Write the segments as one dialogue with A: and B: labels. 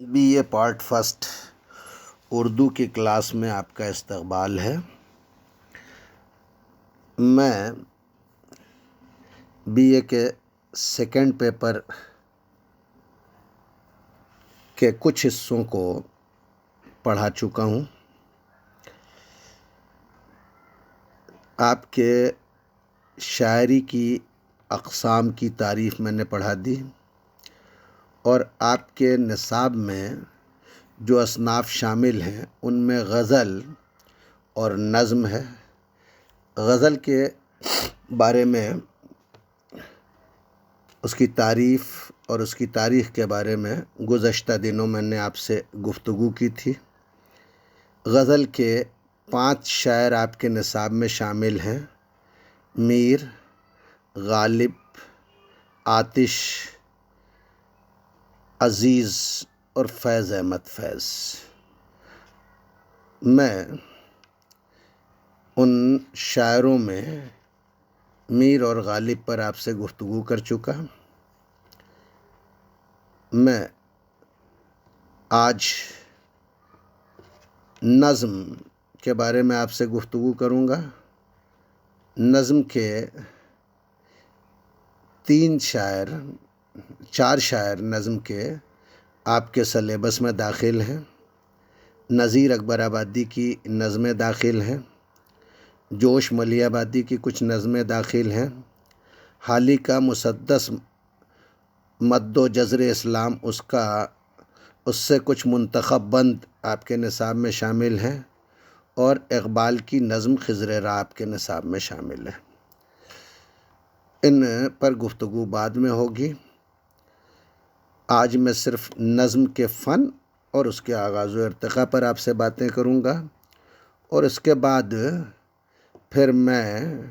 A: Be A part first Urdu کی class میں آپ کا استقبال ہے۔ میں بی اے کے سیکنڈ پیپر کے کچھ حصوں کو پڑھا چکا ہوں۔ آپ کے شاعری کی اقسام کی تعریف میں نے پڑھا دی، اور آپ کے نصاب میں جو اصناف شامل ہیں ان میں غزل اور نظم ہے۔ غزل کے بارے میں اس کی تعریف اور اس کی تاریخ کے بارے میں گزشتہ دنوں میں نے آپ سے گفتگو کی تھی۔ غزل کے 5 شاعر آپ کے نصاب میں شامل ہیں: میر، غالب، آتش، عزیز اور فیض احمد فیض۔ میں ان شاعروں میں میر اور غالب پر آپ سے گفتگو کر چکا۔ میں آج نظم کے بارے میں آپ سے گفتگو کروں گا۔ نظم کے 4 شاعر نظم کے آپ کے سلیبس میں داخل ہیں۔ نذیر اکبر آبادی کی نظمیں داخل ہیں، جوش ملیح آبادی کی کچھ نظمیں داخل ہیں، حالی کا مسدس مد و جزر اسلام اس سے کچھ منتخب بند آپ کے نصاب میں شامل ہیں، اور اقبال کی نظم خضر راہ آپ کے نصاب میں شامل ہے۔ ان پر گفتگو بعد میں ہوگی۔ آج میں صرف نظم کے فن اور اس کے آغاز و ارتقاء پر آپ سے باتیں کروں گا، اور اس کے بعد پھر میں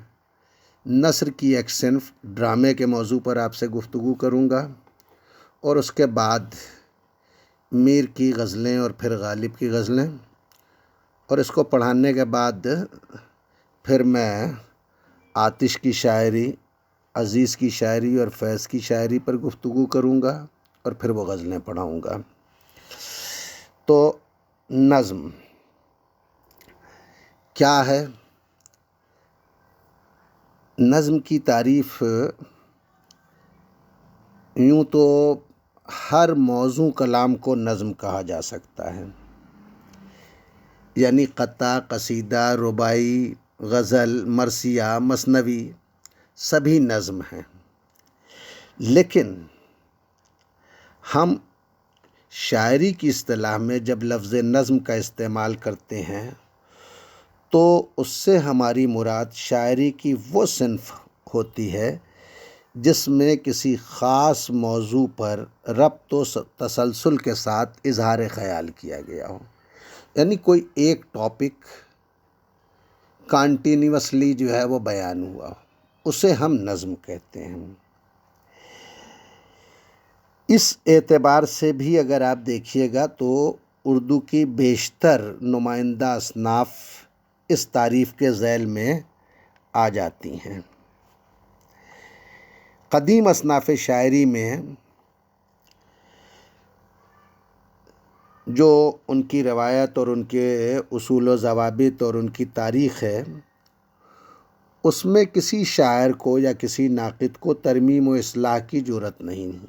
A: نثر کی ایک صنف ڈرامے کے موضوع پر آپ سے گفتگو کروں گا، اور اس کے بعد میر کی غزلیں اور پھر غالب کی غزلیں، اور اس کو پڑھانے کے بعد پھر میں آتش کی شاعری، عزیز کی شاعری اور فیض کی شاعری پر گفتگو کروں گا، اور پھر وہ غزلیں پڑھاؤں گا۔ تو نظم کیا ہے؟ نظم کی تعریف یوں تو ہر موضوع کلام کو نظم کہا جا سکتا ہے، یعنی قطعہ، قصیدہ، رباعی، غزل، مرثیہ، مثنوی سبھی نظم ہیں۔ لیکن ہم شاعری کی اصطلاح میں جب لفظ نظم کا استعمال کرتے ہیں تو اس سے ہماری مراد شاعری کی وہ صنف ہوتی ہے جس میں کسی خاص موضوع پر ربط و تسلسل کے ساتھ اظہار خیال کیا گیا ہو، یعنی کوئی ایک ٹاپک کانٹینیوسلی جو ہے وہ بیان ہوا ہو، اسے ہم نظم کہتے ہیں۔ اس اعتبار سے بھی اگر آپ دیکھیے گا تو اردو کی بیشتر نمائندہ اصناف اس تعریف کے ذیل میں آ جاتی ہیں۔ قدیم اصناف شاعری میں جو ان کی روایت اور ان کے اصول و ضوابط اور ان کی تاریخ ہے، اس میں کسی شاعر کو یا کسی ناقد کو ترمیم و اصلاح کی جرات نہیں ہے۔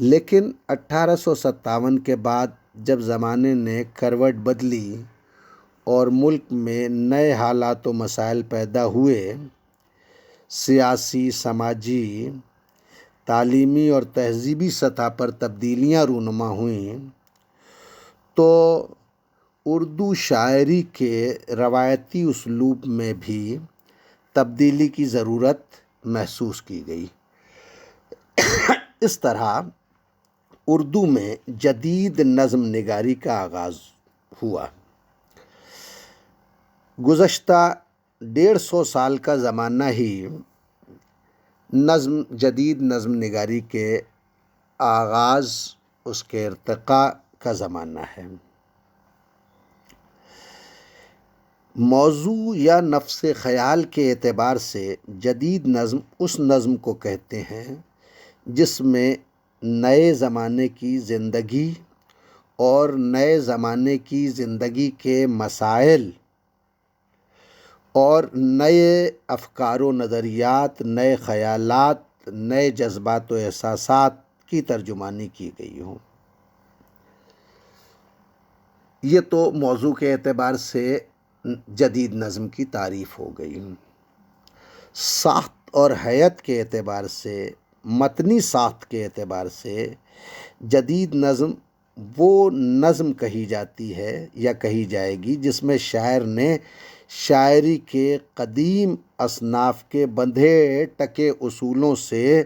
A: لیکن 1857 کے بعد جب زمانے نے کروٹ بدلی اور ملک میں نئے حالات و مسائل پیدا ہوئے، سیاسی، سماجی، تعلیمی اور تہذیبی سطح پر تبدیلیاں رونما ہوئیں، تو اردو شاعری کے روایتی اسلوب میں بھی تبدیلی کی ضرورت محسوس کی گئی۔ اس طرح اردو میں جدید نظم نگاری کا آغاز ہوا۔ گزشتہ 150 سال کا زمانہ ہی جدید نظم نگاری کے آغاز، اس کے ارتقاء کا زمانہ ہے۔ موضوع یا نفس خیال کے اعتبار سے جدید نظم اس نظم کو کہتے ہیں جس میں نئے زمانے کی زندگی اور نئے زمانے کی زندگی کے مسائل اور نئے افکار و نظریات، نئے خیالات، نئے جذبات و احساسات کی ترجمانی کی گئی ہوں۔ یہ تو موضوع کے اعتبار سے جدید نظم کی تعریف ہو گئی۔ ساخت اور حیت کے اعتبار سے، متنی ساخت کے اعتبار سے جدید نظم وہ نظم کہی جاتی ہے یا کہی جائے گی جس میں شاعر نے شاعری کے قدیم اصناف کے بندھے ٹکے اصولوں سے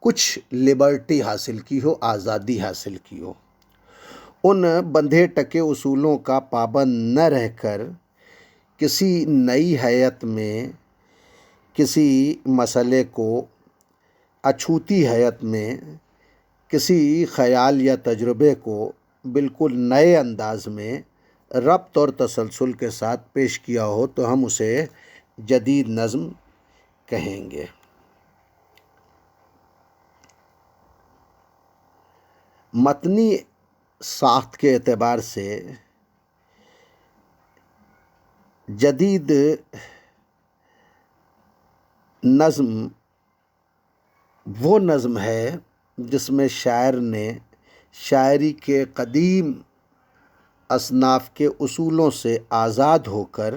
A: کچھ لبرٹی حاصل کی ہو، آزادی حاصل کی ہو۔ ان بندھے ٹکے اصولوں کا پابند نہ رہ کر کسی نئی حیت میں کسی مسئلے کو اچھوتی حیت میں کسی خیال یا تجربے کو بالکل نئے انداز میں ربط اور تسلسل کے ساتھ پیش کیا ہو تو ہم اسے جدید نظم کہیں گے۔ متنی ساخت کے اعتبار سے جدید نظم وہ نظم ہے جس میں شاعر نے شاعری کے قدیم اصناف کے اصولوں سے آزاد ہو کر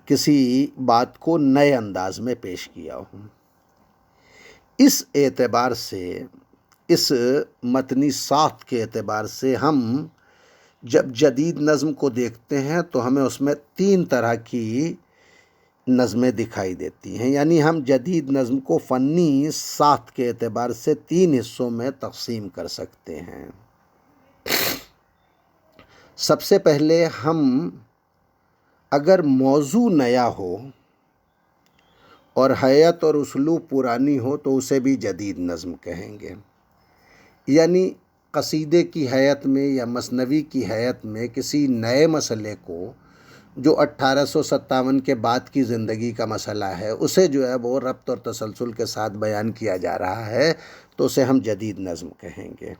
A: کسی بات کو نئے انداز میں پیش کیا ہو۔ اس اعتبار سے، اس متنی ساخت کے اعتبار سے ہم جب جدید نظم کو دیکھتے ہیں تو ہمیں اس میں 3 طرح کی نظمیں دکھائی دیتی ہیں، یعنی ہم جدید نظم کو فنی ساخت کے اعتبار سے 3 حصوں میں تقسیم کر سکتے ہیں۔ سب سے پہلے ہم اگر موضوع نیا ہو اور حیت اور اسلوب پرانی ہو تو اسے بھی جدید نظم کہیں گے، یعنی قصیدے کی حیت میں یا مثنوی کی حیت میں کسی نئے مسئلے کو جو 1857 کے بعد کی زندگی کا مسئلہ ہے اسے جو ہے وہ ربط اور تسلسل کے ساتھ بیان کیا جا رہا ہے تو اسے ہم جدید نظم کہیں گے۔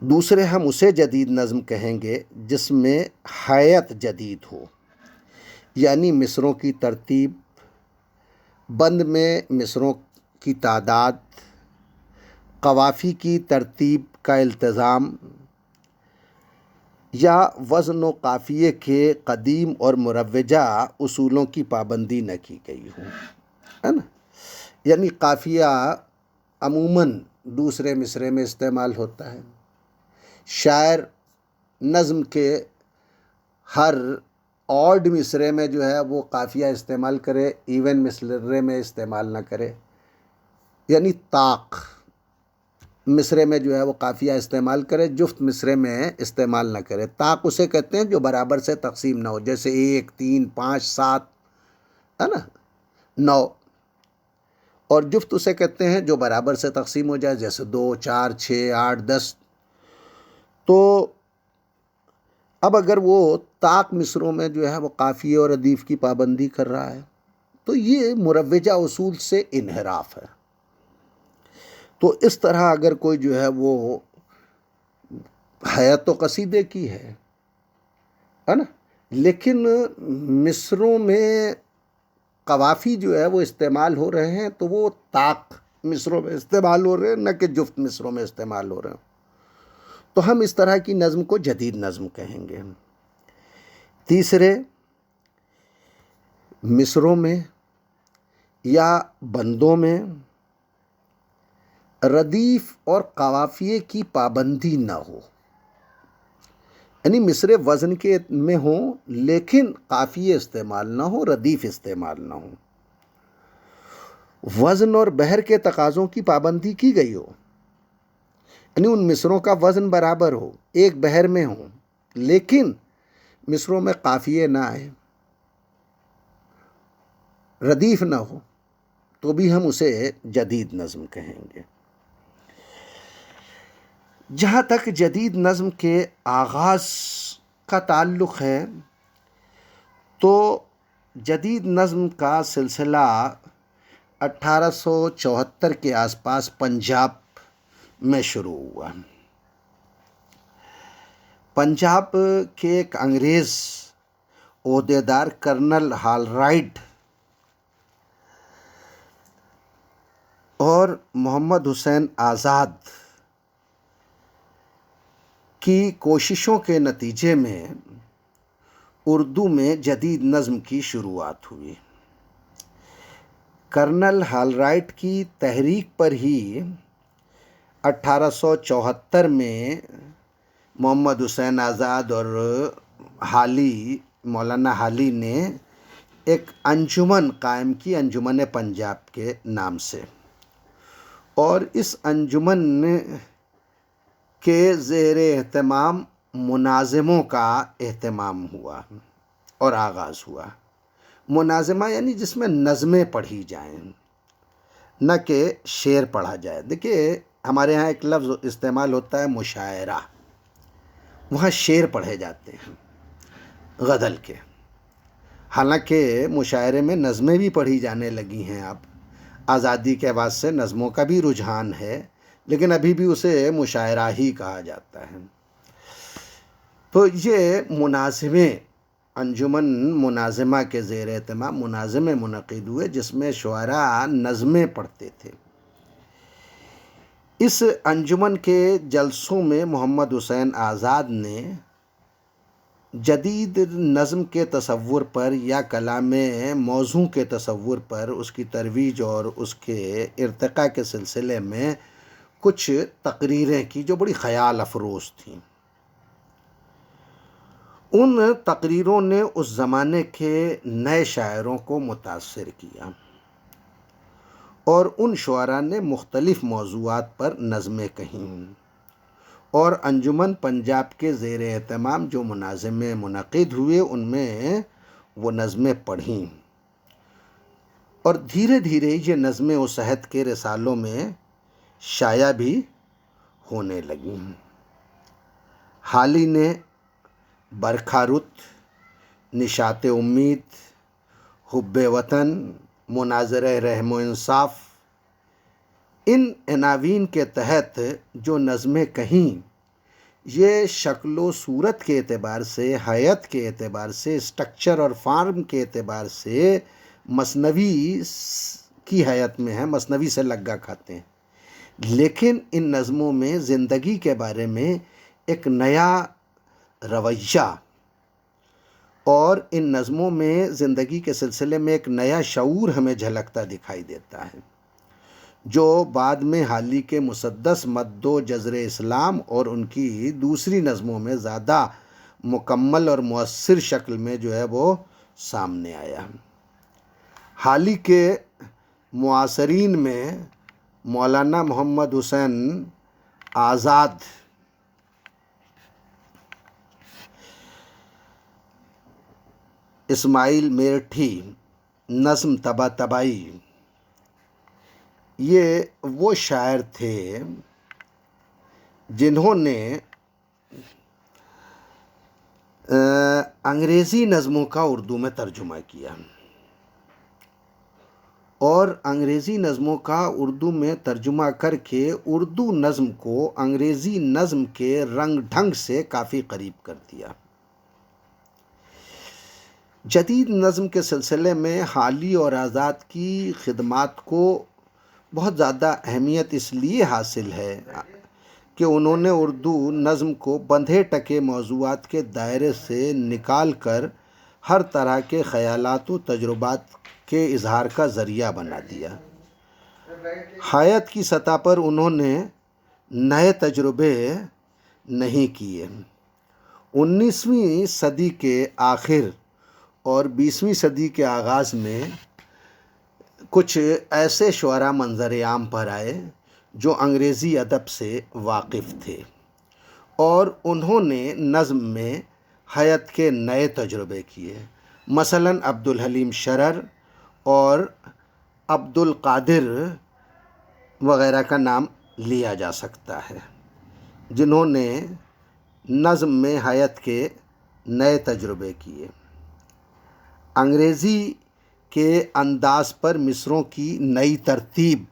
A: دوسرے ہم اسے جدید نظم کہیں گے جس میں حیت جدید ہو، یعنی مصروں کی ترتیب، بند میں مصروں کی تعداد، قوافی کی ترتیب کا التزام، یا وزن و قافیے کے قدیم اور مروجہ اصولوں کی پابندی نہ کی گئی ہو، ہے نا؟ یعنی قافیہ عموماً دوسرے مصرعے میں استعمال ہوتا ہے۔ شاعر نظم کے ہر آڈ مصرعے میں جو ہے وہ قافیہ استعمال کرے، ایون مصرعے میں استعمال نہ کرے، یعنی طاق مصرعے میں جو ہے وہ قافیہ استعمال کرے، جفت مصرعے میں استعمال نہ کرے۔ طاق اسے کہتے ہیں جو برابر سے تقسیم نہ ہو، جیسے 1، 3، 5، 7، ہے نا، 9، اور جفت اسے کہتے ہیں جو برابر سے تقسیم ہو جائے، جیسے 2، 4، 6، 8، 10۔ تو اب اگر وہ طاق مصروں میں جو ہے وہ قافیے اور ردیف کی پابندی کر رہا ہے تو یہ مروجہ اصول سے انحراف ہے۔ تو اس طرح اگر کوئی جو ہے وہ حیت و قصیدے کی ہے نا، لیکن مصروں میں قوافی جو ہے وہ استعمال ہو رہے ہیں تو وہ طاق مصروں میں استعمال ہو رہے ہیں، نہ کہ جفت مصروں میں استعمال ہو رہے ہیں، تو ہم اس طرح کی نظم کو جدید نظم کہیں گے۔ تیسرے، مصروں میں یا بندوں میں ردیف اور قوافیے کی پابندی نہ ہو، یعنی مصرعے وزن کے میں ہوں لیکن قافیے استعمال نہ ہو، ردیف استعمال نہ ہو۔ وزن اور بحر کے تقاضوں کی پابندی کی گئی ہو، یعنی ان مصروں کا وزن برابر ہو، ایک بحر میں ہو، لیکن مصروں میں قافیے نہ آئے، ردیف نہ ہو، تو بھی ہم اسے جدید نظم کہیں گے۔ جہاں تک جدید نظم کے آغاز کا تعلق ہے تو جدید نظم کا سلسلہ 1874 کے آس پاس پنجاب میں شروع ہوا۔ پنجاب کے ایک انگریز عہدیدار کرنل ہال رائٹ اور محمد حسین آزاد کی کوششوں کے نتیجے میں اردو میں جدید نظم کی شروعات ہوئی۔ کرنل ہال رائٹ کی تحریک پر ہی 1874 میں محمد حسین آزاد اور مولانا حالی نے ایک انجمن قائم کی، انجمن پنجاب کے نام سے، اور اس انجمن کے زیر اہتمام مناظموں کا اہتمام ہوا اور آغاز ہوا۔ مناظمہ یعنی جس میں نظمیں پڑھی جائیں، نہ کہ شعر پڑھا جائے۔ دیکھیے ہمارے ہاں ایک لفظ استعمال ہوتا ہے مشاعرہ، وہاں شعر پڑھے جاتے ہیں غزل کے، حالانکہ مشاعرے میں نظمیں بھی پڑھی جانے لگی ہیں۔ اب آزادی کے بعد سے نظموں کا بھی رجحان ہے، لیکن ابھی بھی اسے مشاعرہ ہی کہا جاتا ہے۔ تو یہ مناظمیں، انجمن مناظمہ کے زیر اہتمام مناظمیں منعقد ہوئے جس میں شعراء نظمیں پڑھتے تھے۔ اس انجمن کے جلسوں میں محمد حسین آزاد نے جدید نظم کے تصور پر یا کلام موزوں کے تصور پر اس کی ترویج اور اس کے ارتقاء کے سلسلے میں کچھ تقریریں کی جو بڑی خیال افروز تھیں۔ ان تقریروں نے اس زمانے کے نئے شاعروں کو متاثر کیا اور ان شعراء نے مختلف موضوعات پر نظمیں کہیں، اور انجمن پنجاب کے زیر اہتمام جو مناظمیں منعقد ہوئے ان میں وہ نظمیں پڑھیں، اور دھیرے دھیرے یہ نظمیں اس عہد کے رسالوں میں شائع بھی ہونے لگیں۔ حالی نے برکھا رت، نشاط امید، حب وطن، مناظرہ رحم و انصاف، ان عناوین کے تحت جو نظمیں کہیں، یہ شکل و صورت کے اعتبار سے، حیت کے اعتبار سے، اسٹرکچر اور فارم کے اعتبار سے مثنوی کی حیت میں ہیں، مثنوی سے لگا کھاتے ہیں، لیکن ان نظموں میں زندگی کے بارے میں ایک نیا رویہ اور ان نظموں میں زندگی کے سلسلے میں ایک نیا شعور ہمیں جھلکتا دکھائی دیتا ہے، جو بعد میں حالی کے مسدس مد و جزر اسلام اور ان کی دوسری نظموں میں زیادہ مکمل اور مؤثر شکل میں جو ہے وہ سامنے آیا۔ حالی کے معاصرین میں مولانا محمد حسین آزاد، اسماعیل میرٹھی، نظم طباطبائی، یہ وہ شاعر تھے جنہوں نے انگریزی نظموں کا اردو میں ترجمہ کیا، اور انگریزی نظموں کا اردو میں ترجمہ کر کے اردو نظم کو انگریزی نظم کے رنگ ڈھنگ سے کافی قریب کر دیا۔ جدید نظم کے سلسلے میں حالی اور آزاد کی خدمات کو بہت زیادہ اہمیت اس لیے حاصل ہے کہ انہوں نے اردو نظم کو بندھے ٹکے موضوعات کے دائرے سے نکال کر ہر طرح کے خیالات و تجربات کے اظہار کا ذریعہ بنا دیا۔ حیات کی سطح پر انہوں نے نئے تجربے نہیں کیے۔ 19ویں صدی کے آخر اور 20ویں صدی کے آغاز میں کچھ ایسے شعراء منظر عام پر آئے جو انگریزی ادب سے واقف تھے، اور انہوں نے نظم میں حیات کے نئے تجربے کیے۔ مثلاً عبدالحلیم شرر اور عبدالقادر وغیرہ کا نام لیا جا سکتا ہے، جنہوں نے نظم میں حیات کے نئے تجربے کیے۔ انگریزی کے انداز پر مصروں کی نئی ترتیب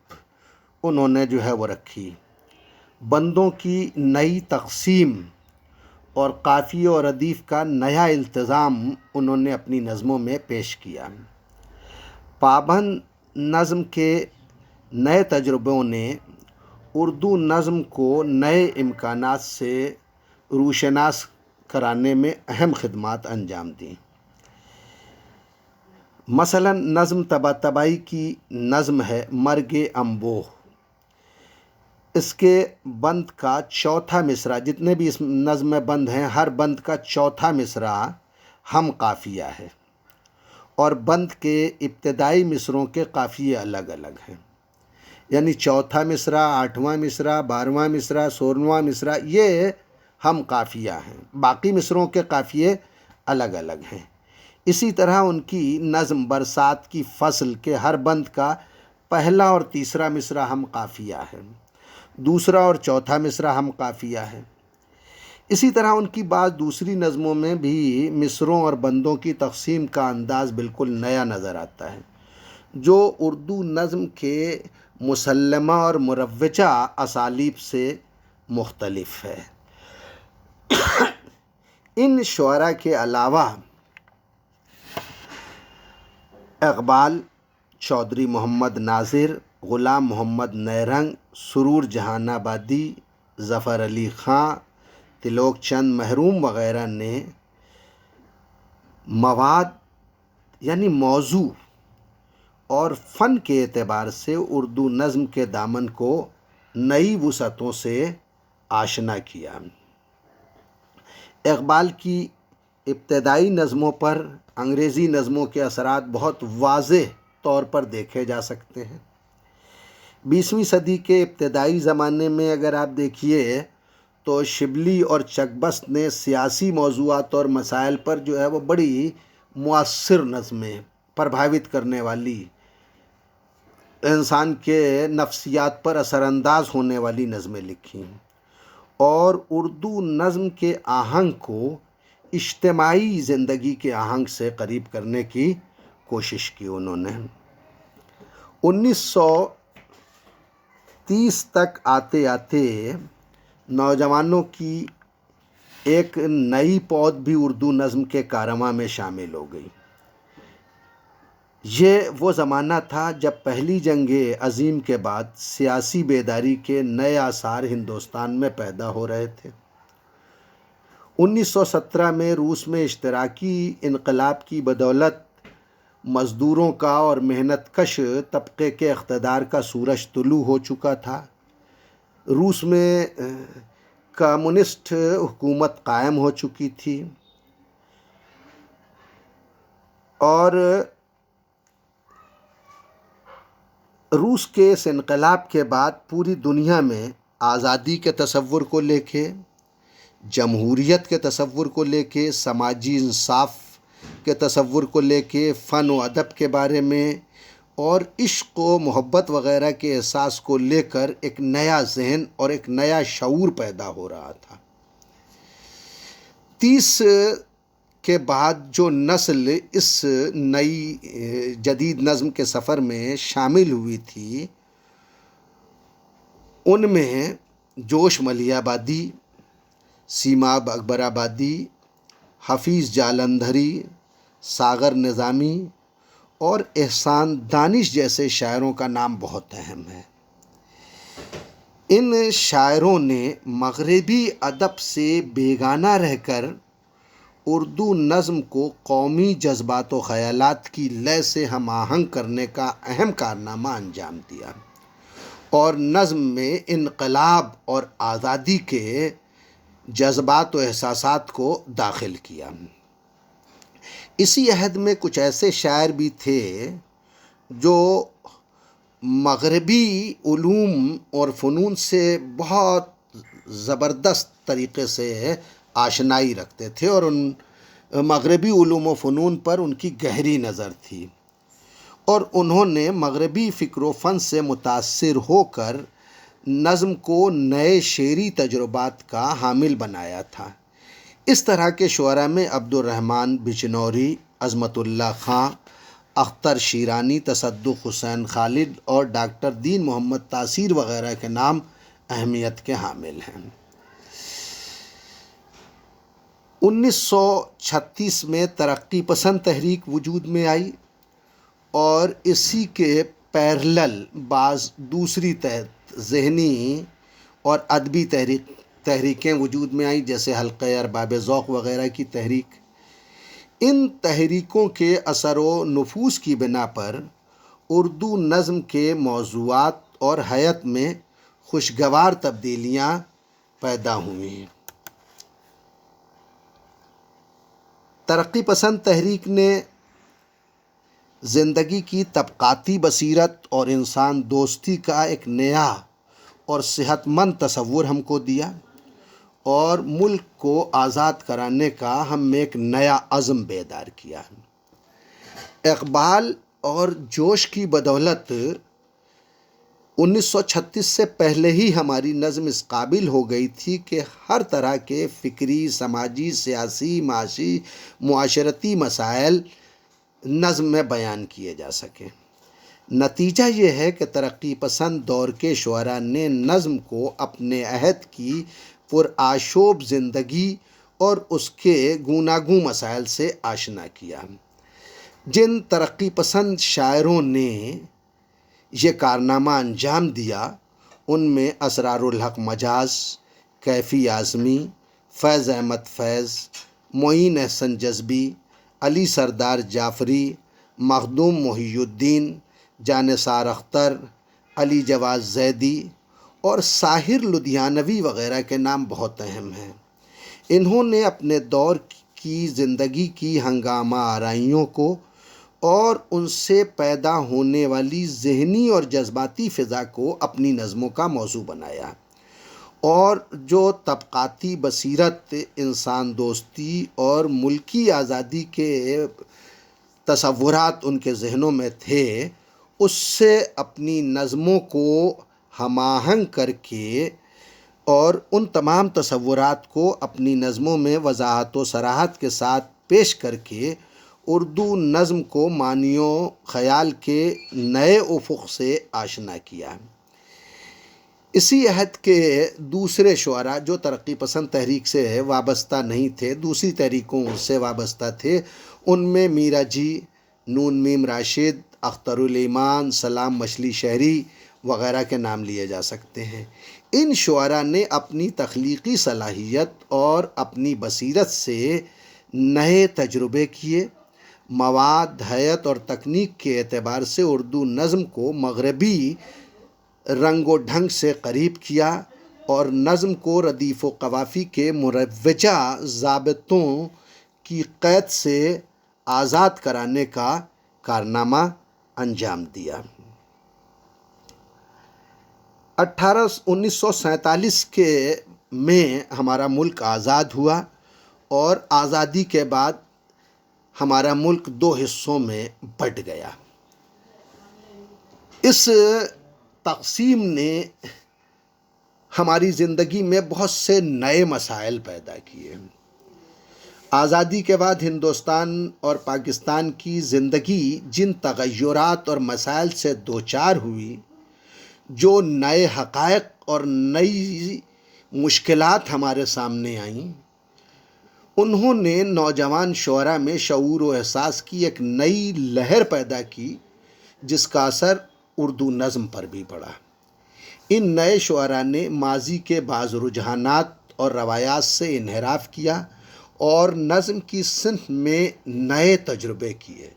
A: انہوں نے جو ہے وہ رکھی، بندوں کی نئی تقسیم اور قافیے اور ردیف کا نیا التزام انہوں نے اپنی نظموں میں پیش کیا۔ پابند نظم کے نئے تجربوں نے اردو نظم کو نئے امکانات سے روشناس کرانے میں اہم خدمات انجام دیں۔ مثلا نظم طباطبائی کی نظم ہے مرگ انبوہ، اس کے بند کا چوتھا مصرع، جتنے بھی اس نظم میں بند ہیں ہر بند کا چوتھا مصرع ہم قافیہ ہے، اور بند کے ابتدائی مصرعوں کے قافیے الگ الگ ہیں، یعنی چوتھا مصرع، آٹھواں مصرع، 12واں مصرع، 16واں مصرع یہ ہم قافیہ ہیں، باقی مصرعوں کے قافیے الگ الگ ہیں۔ اسی طرح ان کی نظم برسات کی فصل کے ہر بند کا پہلا اور تیسرا مصرع ہم قافیہ ہے، دوسرا اور چوتھا مصرع ہم قافیہ ہے۔ اسی طرح ان کی بعض دوسری نظموں میں بھی مصرعوں اور بندوں کی تقسیم کا انداز بالکل نیا نظر آتا ہے، جو اردو نظم کے مسلمہ اور مروجہ اسالیب سے مختلف ہے۔ ان شعراء کے علاوہ اقبال، چودھری محمد ناظر، غلام محمد نیرنگ، سرور جہان آبادی، ظفر علی خاں، تلوک چند محروم وغیرہ نے مواد یعنی موضوع اور فن کے اعتبار سے اردو نظم کے دامن کو نئی وسعتوں سے آشنا کیا۔ اقبال کی ابتدائی نظموں پر انگریزی نظموں کے اثرات بہت واضح طور پر دیکھے جا سکتے ہیں۔ 20ویں صدی کے ابتدائی زمانے میں اگر آپ دیکھیے تو شبلی اور چکبست نے سیاسی موضوعات اور مسائل پر جو ہے وہ بڑی مؤثر نظمیں، پربھاوت کرنے والی، انسان کے نفسیات پر اثر انداز ہونے والی نظمیں لکھیں، اور اردو نظم کے آہنگ کو اجتماعی زندگی کے آہنگ سے قریب کرنے کی کوشش کی انہوں نے۔ 1930 تک آتے آتے نوجوانوں کی ایک نئی پود بھی اردو نظم کے کارواں میں شامل ہو گئی۔ یہ وہ زمانہ تھا جب پہلی جنگ عظیم کے بعد سیاسی بیداری کے نئے آثار ہندوستان میں پیدا ہو رہے تھے۔ 1917 میں روس میں اشتراکی انقلاب کی بدولت مزدوروں کا اور محنت کش طبقے کے اقتدار کا سورج طلوع ہو چکا تھا۔ روس میں کمیونسٹ حکومت قائم ہو چکی تھی، اور روس کے اس انقلاب کے بعد پوری دنیا میں آزادی کے تصور کو لے کے، جمہوریت کے تصور کو لے کے، سماجی انصاف کے تصور کو لے کے، فن و ادب کے بارے میں اور عشق و محبت وغیرہ کے احساس کو لے کر ایک نیا ذہن اور ایک نیا شعور پیدا ہو رہا تھا۔ 30 کے بعد جو نسل اس نئی جدید نظم کے سفر میں شامل ہوئی تھی، ان میں جوش ملیح آبادی، سیماب اکبر آبادی، حفیظ جالندھری، ساغر نظامی اور احسان دانش جیسے شاعروں کا نام بہت اہم ہے۔ ان شاعروں نے مغربی ادب سے بیگانہ رہ کر اردو نظم کو قومی جذبات و خیالات کی لے سے ہم آہنگ کرنے کا اہم کارنامہ انجام دیا، اور نظم میں انقلاب اور آزادی کے جذبات و احساسات کو داخل کیا۔ اسی عہد میں کچھ ایسے شاعر بھی تھے جو مغربی علوم اور فنون سے بہت زبردست طریقے سے آشنائی رکھتے تھے، اور ان مغربی علوم و فنون پر ان کی گہری نظر تھی، اور انہوں نے مغربی فکر و فن سے متاثر ہو کر نظم کو نئے شعری تجربات کا حامل بنایا تھا۔ اس طرح کے شعراء میں عبد الرحمن بجنوری، عظمت اللہ خاں، اختر شیرانی، تصدق حسین خالد اور ڈاکٹر دین محمد تاثیر وغیرہ کے نام اہمیت کے حامل ہیں۔ 1936 میں ترقی پسند تحریک وجود میں آئی اور اسی کے پیرلل بعض دوسری ذہنی اور ادبی تحریکیں وجود میں آئیں، جیسے حلقہ ارباب ذوق وغیرہ کی تحریک۔ ان تحریکوں کے اثر و نفوذ کی بنا پر اردو نظم کے موضوعات اور حیت میں خوشگوار تبدیلیاں پیدا ہوئیں۔ ترقی پسند تحریک نے زندگی کی طبقاتی بصیرت اور انسان دوستی کا ایک نیا اور صحت مند تصور ہم کو دیا اور ملک کو آزاد کرانے کا ہم میں ایک نیا عزم بیدار کیا۔ اقبال اور جوش کی بدولت 1936 سے پہلے ہی ہماری نظم اس قابل ہو گئی تھی کہ ہر طرح کے فکری، سماجی، سیاسی، معاشی، معاشرتی مسائل نظم میں بیان کیے جا سکیں۔ نتیجہ یہ ہے کہ ترقی پسند دور کے شعراء نے نظم کو اپنے عہد کی پرآشوب زندگی اور اس کے گوناگوں مسائل سے آشنا کیا۔ جن ترقی پسند شاعروں نے یہ کارنامہ انجام دیا ان میں اسرار الحق مجاز، کیفی اعظمی، فیض احمد فیض، معین احسن جذبی، علی سردار جعفری، مخدوم محی الدین، جانثار اختر، علی جواد زیدی اور ساحر لدھیانوی وغیرہ کے نام بہت اہم ہیں۔ انہوں نے اپنے دور کی زندگی کی ہنگامہ آرائیوں کو اور ان سے پیدا ہونے والی ذہنی اور جذباتی فضا کو اپنی نظموں کا موضوع بنایا، اور جو طبقاتی بصیرت، انسان دوستی اور ملکی آزادی کے تصورات ان کے ذہنوں میں تھے، اس سے اپنی نظموں کو ہم آہنگ کر کے اور ان تمام تصورات کو اپنی نظموں میں وضاحت و صراحت کے ساتھ پیش کر کے اردو نظم کو معنی و خیال کے نئے افق سے آشنا کیا۔ اسی عہد کے دوسرے شعراء جو ترقی پسند تحریک سے وابستہ نہیں تھے، دوسری تحریکوں سے وابستہ تھے، ان میں میرا جی، نون میم راشد، اختر الایمان، سلام مچھلی شہری وغیرہ کے نام لیے جا سکتے ہیں۔ ان شعراء نے اپنی تخلیقی صلاحیت اور اپنی بصیرت سے نئے تجربے کیے، مواد، حیت اور تکنیک کے اعتبار سے اردو نظم کو مغربی رنگ و ڈھنگ سے قریب کیا اور نظم کو ردیف و قوافی کے مروجہ ضابطوں کی قید سے آزاد کرانے کا کارنامہ انجام دیا۔ 1947 میں ہمارا ملک آزاد ہوا اور آزادی کے بعد ہمارا ملک دو حصوں میں بٹ گیا۔ اس تقسیم نے ہماری زندگی میں بہت سے نئے مسائل پیدا کیے۔ آزادی کے بعد ہندوستان اور پاکستان کی زندگی جن تغیرات اور مسائل سے دوچار ہوئی، جو نئے حقائق اور نئی مشکلات ہمارے سامنے آئیں، انہوں نے نوجوان شعراء میں شعور و احساس کی ایک نئی لہر پیدا کی، جس کا اثر اردو نظم پر بھی پڑا۔ ان نئے شعراء نے ماضی کے بعض رجحانات اور روایات سے انحراف کیا اور نظم کی صنف میں نئے تجربے کیے،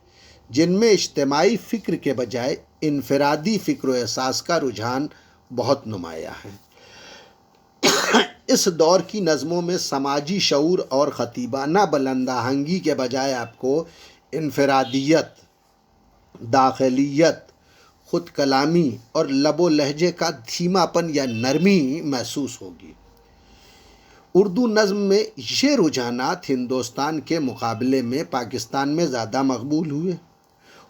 A: جن میں اجتماعی فکر کے بجائے انفرادی فکر و احساس کا رجحان بہت نمایاں ہے۔ اس دور کی نظموں میں سماجی شعور اور خطیبانہ بلند آہنگی کے بجائے آپ کو انفرادیت، داخلیت، خود کلامی اور لب و لہجے کا دھیما پن یا نرمی محسوس ہوگی۔ اردو نظم میں یہ رجحانات ہندوستان کے مقابلے میں پاکستان میں زیادہ مقبول ہوئے۔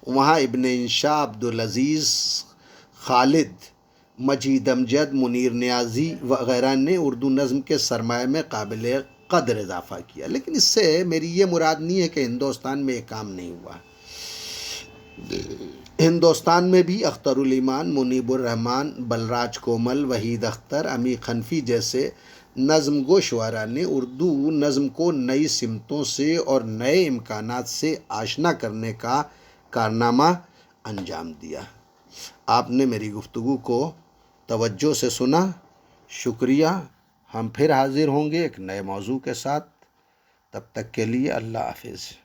A: وہاں ابن انشا، عبدالعزیز خالد، مجید امجد، منیر نیازی وغیرہ نے اردو نظم کے سرمایہ میں قابل قدر اضافہ کیا، لیکن اس سے میری یہ مراد نہیں ہے کہ ہندوستان میں یہ کام نہیں ہوا۔ ہندوستان میں بھی اختر الایمان، منیب الرحمان، بلراج کومل، وحید اختر، عمیق حنفی جیسے نظم گو شعراء نے اردو نظم کو نئی سمتوں سے اور نئے امکانات سے آشنا کرنے کا کارنامہ انجام دیا۔ آپ نے میری گفتگو کو توجہ سے سنا، شکریہ۔ ہم پھر حاضر ہوں گے ایک نئے موضوع کے ساتھ، تب تک کے لیے اللہ حافظ۔